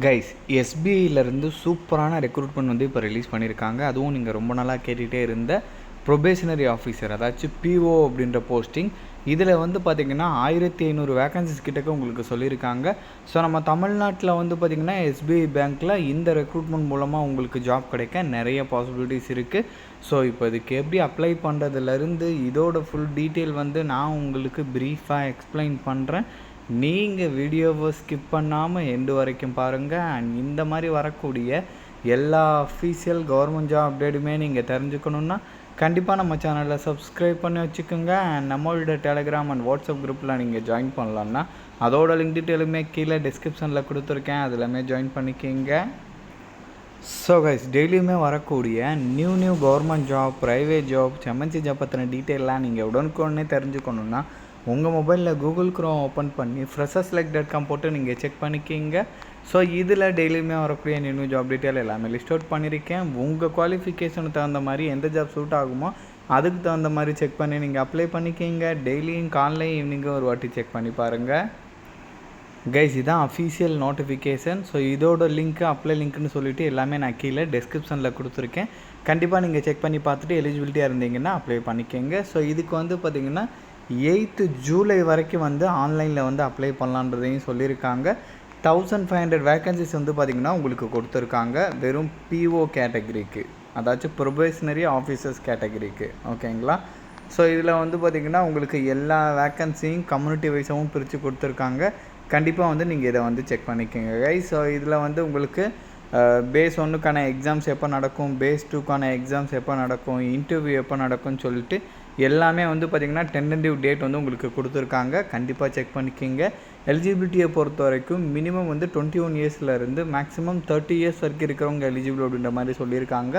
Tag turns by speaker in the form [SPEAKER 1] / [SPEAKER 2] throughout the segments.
[SPEAKER 1] Guys, எஸ்பிஐலேருந்து சூப்பரான recruitment வந்து இப்போ ரிலீஸ் பண்ணியிருக்காங்க. அதுவும் நீங்கள் ரொம்ப நாளாக கேட்டுகிட்டே இருந்த ப்ரொபேஷனரி ஆஃபீஸர், அதாச்சும் பிஓ அப்படின்ற போஸ்டிங். இதில் வந்து பார்த்திங்கன்னா 1500 வேக்கன்சிஸ் கிட்டக்க உங்களுக்கு சொல்லியிருக்காங்க. ஸோ நம்ம தமிழ்நாட்டில் வந்து பார்த்திங்கன்னா எஸ்பிஐ பேங்க்கில் இந்த ரெக்ரூட்மெண்ட் மூலமாக உங்களுக்கு ஜாப் கிடைக்க நிறைய பாசிபிலிட்டிஸ் இருக்குது. ஸோ இப்போ இதுக்கு எப்படி அப்ளை பண்ணுறதுலேருந்து இதோட ஃபுல் டீட்டெயில் வந்து நான் உங்களுக்கு ப்ரீஃபாக எக்ஸ்பிளைன் பண்ணுறேன். நீங்கள் வீடியோவை ஸ்கிப் பண்ணாமல் எண்டு வரைக்கும் பாருங்கள். அண்ட் இந்த மாதிரி வரக்கூடிய எல்லா அஃபீஷியல் கவர்மெண்ட் ஜாப் அப்டேட்டுமே நீங்கள் தெரிஞ்சுக்கணுன்னா கண்டிப்பாக நம்ம சேனலில் சப்ஸ்கிரைப் பண்ணி வச்சுக்கோங்க. அண்ட் நம்மளோட டெலிகிராம் அண்ட் வாட்ஸ்அப் குரூப்பில் நீங்கள் ஜாயின் பண்ணலான்னா அதோட லிங்க் டீட்டெயிலுமே கீழே டிஸ்கிரிப்ஷனில் கொடுத்துருக்கேன், அதிலுமே ஜாயின் பண்ணிக்கிங்க. ஸோ கைஸ், டெய்லியுமே வரக்கூடிய new government job, private job, MNC job பற்றின டீட்டெயிலாம் நீங்கள் உடனுக்குடனே தெரிஞ்சுக்கணுன்னா உங்கள் மொபைலில் கூகுள் க்ரோம் ஓப்பன் பண்ணி freshers.com போட்டு நீங்கள் செக் பண்ணிக்கிங்க. ஸோ இதில் டெய்லியுமே வரக்கூடிய நியூ ஜாப் டீட்டெயில் எல்லாமே லிஸ்ட் அவுட் பண்ணியிருக்கேன். உங்கள் குவாலிஃபிகேஷனுக்கு தகுந்த மாதிரி எந்த ஜாப் சூட் ஆகுமோ அதுக்கு தகுந்த மாதிரி செக் பண்ணி நீங்கள் அப்ளை பண்ணிக்கிங்க. டெய்லியும் காலையில் ஈவினிங்கும் ஒரு வாட்டி செக் பண்ணி பாருங்கள். கைஸ், இதுதான் அஃபீஷியல் நோட்டிஃபிகேஷன். ஸோ இதோட லிங்க்கு, அப்ளை லிங்க்னு சொல்லிவிட்டு எல்லாமே நான் கீழே டிஸ்கிரிப்ஷனில் கொடுத்துருக்கேன். கண்டிப்பாக நீங்கள் செக் பண்ணி பார்த்துட்டு எலிஜிபிலிட்டியாக இருந்தீங்கன்னா அப்ளை பண்ணிக்கோங்க. ஸோ இதுக்கு வந்து பார்த்திங்கன்னா 8th ஜூலை வரைக்கும் வந்து ஆன்லைனில் வந்து அப்ளை பண்ணலான்றதையும் சொல்லியிருக்காங்க. 1500 வேக்கன்சிஸ் வந்து பார்த்திங்கன்னா உங்களுக்கு கொடுத்துருக்காங்க வெறும் பிஓ கேட்டகரிக்கு, அதாச்சும் ப்ரொபேஷனரி ஆஃபீஸர்ஸ் கேட்டகரிக்கு. ஓகேங்களா? ஸோ இதில் வந்து பார்த்திங்கன்னா உங்களுக்கு எல்லா வேக்கன்சியும் கம்யூனிட்டி வைஸாகவும் பிரித்து கொடுத்துருக்காங்க. கண்டிப்பாக வந்து நீங்கள் இதை வந்து செக் பண்ணிக்கோங்க கைஸ். ஸோ இதில் வந்து உங்களுக்கு பேஸ் 1க்கான எக்ஸாம்ஸ் எப்போ நடக்கும், பேஸ் 2க்கான எக்ஸாம்ஸ் எப்போ நடக்கும், இன்டர்வியூ எப்போ நடக்கும்னு சொல்லிட்டு எல்லாமே வந்து பார்த்திங்கன்னா டென்டேட்டிவ் டேட் வந்து உங்களுக்கு கொடுத்துருக்காங்க. கண்டிப்பாக செக் பண்ணிக்கிங்க. எலிஜிபிலிட்டியை பொறுத்த வரைக்கும் மினிமம் வந்து 21 இயர்ஸ்லேருந்து மேக்ஸிமம் 30 இயர்ஸ் வரைக்கும் இருக்கிறவங்க எலிஜிபிள் அப்படின்ற மாதிரி சொல்லியிருக்காங்க.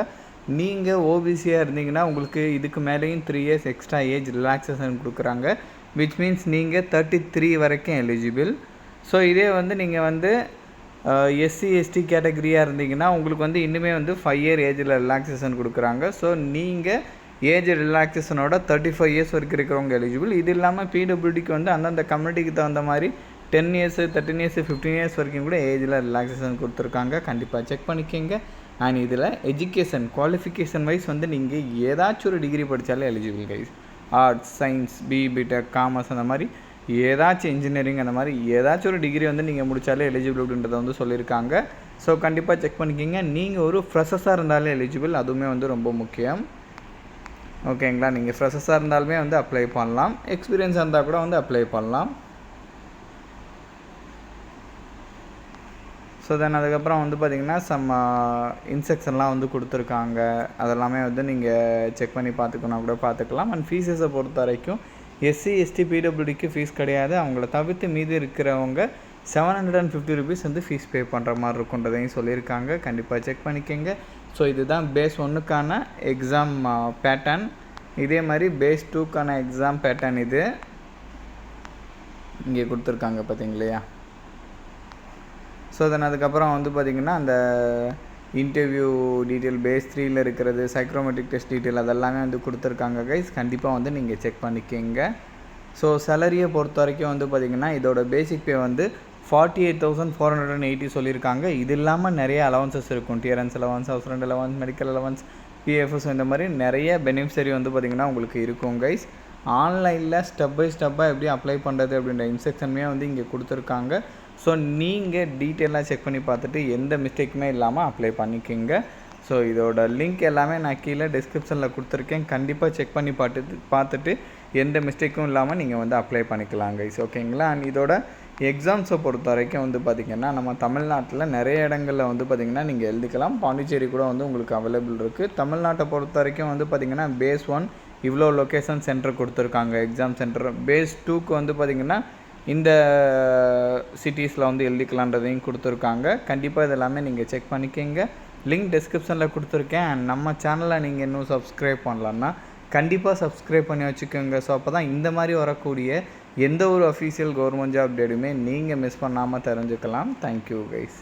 [SPEAKER 1] நீங்கள் ஓபிசியாக இருந்தீங்கன்னா உங்களுக்கு இதுக்கு மேலேயும் 3 இயர்ஸ் எக்ஸ்ட்ரா ஏஜ் ரிலாக்ஸேஷன் கொடுக்குறாங்க. விச் மீன்ஸ் நீங்கள் 33 வரைக்கும் எலிஜிபிள். ஸோ இதே வந்து நீங்கள் வந்து எஸ்சி எஸ்டி கேட்டகரியாக இருந்தீங்கன்னா உங்களுக்கு வந்து இன்னுமே வந்து 5 இயர் ஏஜில் ரிலாக்ஸேஷன் கொடுக்குறாங்க. ஸோ நீங்கள் ஏஜ் ரிலாக்ஸேஷனோட 35 இயர்ஸ் வரைக்கும் இருக்கிறவங்க எலிஜிபிள். இது இல்லாமல் பிடபிள்யூடிக்கு வந்து அந்தந்த கம்யூனிட்டிக்கு தகுந்த மாதிரி 10 இயர்ஸ், 13 இயர்ஸ், 15 இயர்ஸ் வரைக்கும் கூட ஏஜில் ரிலாக்ஸேஷன் கொடுத்துருக்காங்க. கண்டிப்பாக செக் பண்ணிக்கோங்க. அண்ட் இதில் எஜுகேஷன் குவாலிஃபிகேஷன் வைஸ் வந்து நீங்கள் ஏதாச்சும் ஒரு டிகிரி படித்தாலே eligible guys. Arts, science, B Tech, commerce, அந்த மாதிரி ஏதாச்சும் இன்ஜினியரிங், அந்த மாதிரி ஏதாச்சும் ஒரு டிகிரி வந்து நீங்கள் முடித்தாலே எலிஜிபிள் அப்படின்றத வந்து சொல்லியிருக்காங்க. ஸோ கண்டிப்பாக செக் பண்ணிக்கிங்க. நீங்கள் ஒரு ஃப்ரெஷர்ஸாக இருந்தாலே எலிஜிபிள், அதுவுமே வந்து ரொம்ப முக்கியம். ஓகேங்களா? நீங்கள் ஃப்ரெஷர்ஸாக இருந்தாலுமே வந்து அப்ளை பண்ணலாம், எக்ஸ்பீரியன்ஸாக இருந்தால் கூட வந்து அப்ளை பண்ணலாம். ஸோ தென் அதுக்கப்புறம் வந்து பார்த்திங்கன்னா சம் இன்ஸ்ட்ரக்ஷன்லாம் வந்து கொடுத்துருக்காங்க. அதெல்லாமே வந்து நீங்கள் செக் பண்ணி பார்த்துக்கணும் கூட பார்த்துக்கலாம். அண்ட் ஃபீஸஸை பொறுத்த வரைக்கும் எஸ்சி எஸ்டி பிடபிள்யூடிக்கு ஃபீஸ் கிடையாது. அவங்கள தவிர்த்து மீதி இருக்கிறவங்க 750 ருபீஸ் வந்து ஃபீஸ் பே பண்ணுற மாதிரி இருக்குன்றதையும் சொல்லியிருக்காங்க. கண்டிப்பாக செக் பண்ணிக்கோங்க. ஸோ இதுதான் பேஸ் 1க்கான எக்ஸாம் பேட்டர்ன். இதே மாதிரி பேஸ் 2க்கான எக்ஸாம் பேட்டர்ன் இது இங்கே கொடுத்துருக்காங்க பார்த்தீங்களா? ஸோ தென் அதுக்கப்புறம் வந்து பார்த்திங்கன்னா அந்த இன்டர்வியூ டீட்டெயில் பேஸ் 3ல் இருக்கிறது, சைக்ரோமெட்ரிக் டெஸ்ட் டீட்டெயில் அதெல்லாமே வந்து கொடுத்துருக்காங்க கைஸ். கண்டிப்பாக வந்து நீங்கள் செக் பண்ணிக்கோங்க. ஸோ சேலரியை பொறுத்த வரைக்கும் வந்து பார்த்திங்கன்னா இதோட பேசிக் பே வந்து 48,480 சொல்லியிருக்காங்க. இது இல்லாமல் நிறைய அலவன்சஸ் இருக்கும். Dearness allowance, house rent allowance, medical allowance, PFS, இந்த மாதிரி நிறைய பெனிஃபிஷரி வந்து பார்த்திங்கன்னா உங்களுக்கு இருக்கும் கைஸ். ஆன்லைனில் ஸ்டெப் பை ஸ்டெப்பாக எப்படி அப்ளை பண்ணுறது அப்படின்ற இன்ஸ்ட்ரக்ஷனுமே வந்து இங்கே கொடுத்துருக்காங்க. ஸோ நீங்கள் டீட்டெயிலாக செக் பண்ணி பார்த்துட்டு எந்த மிஸ்டேக்குமே இல்லாமல் அப்ளை பண்ணிக்கோங்க. ஸோ இதோட லிங்க் எல்லாமே நான் கீழே டிஸ்கிரிப்ஷனில் கொடுத்துருக்கேன். கண்டிப்பாக செக் பண்ணி பார்த்துட்டு எந்த மிஸ்டேக்கும் இல்லாமல் நீங்கள் வந்து அப்ளை பண்ணிக்கலாம் கைஸ். ஓகேங்களா? அண்ட் இதோட எக்ஸாம்ஸை பொறுத்த வரைக்கும் வந்து பார்த்திங்கன்னா நம்ம தமிழ்நாட்டில் நிறைய இடங்களில் வந்து பார்த்திங்கன்னா நீங்கள் எழுதிக்கலாம். பாண்டிச்சேரி கூட வந்து உங்களுக்கு அவைலபிள் இருக்குது. தமிழ்நாட்டை பொறுத்த வரைக்கும் வந்து பார்த்திங்கன்னா பேஸ் 1 இவ்வளோ லொக்கேஷன் சென்டர் கொடுத்துருக்காங்க, எக்ஸாம் சென்டர். பேஸ் 2க்கு வந்து பார்த்திங்கன்னா இந்த சிட்டிஸில் வந்து எழுதிக்கலான்றதையும் கொடுத்துருக்காங்க. கண்டிப்பாக இதெல்லாமே நீங்கள் செக் பண்ணிக்கோங்க. லிங்க் டிஸ்கிரிப்ஷனில் கொடுத்துருக்கேன். அண்ட் நம்ம சேனலை நீங்கள் இன்னும் சப்ஸ்கிரைப் பண்ணலான்னா கண்டிப்பாக சப்ஸ்கிரைப் பண்ணி வச்சுக்கோங்க. ஸோ அப்போ தான் இந்த மாதிரி வரக்கூடிய எந்த ஒரு அஃபீஷியல் கவர்மெண்ட் ஜாப் அப்டேட்டுமே நீங்கள் மிஸ் பண்ணாமல் தெரிஞ்சுக்கலாம். Thank you guys.